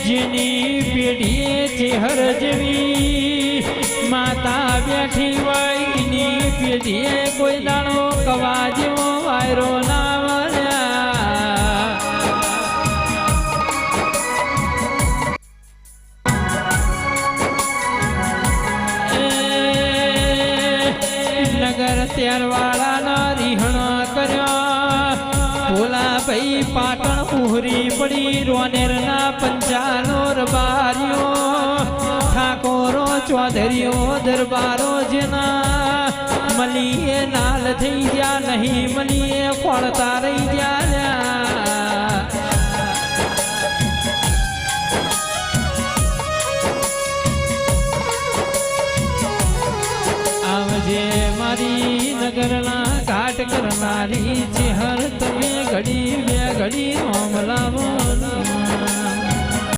જેની પેઢીએ ચેહર જેવી માતા બેઠી હોય એની પેઢીએ કોઈ દાણો કવા જેવો વાયરો ના વળ્યા નગર ત્યારવાળાના રીહણ કર્યા ભોલા ભાઈ પાટણ ઉહરી પડી રોનેરના પંચાલો રબારીઓ ઠાકોરો ચૌધરીઓ દરબારો જેના મલીએ નાલ થઈ ગયા નહીં મલીએ ફળતા રહી ગયા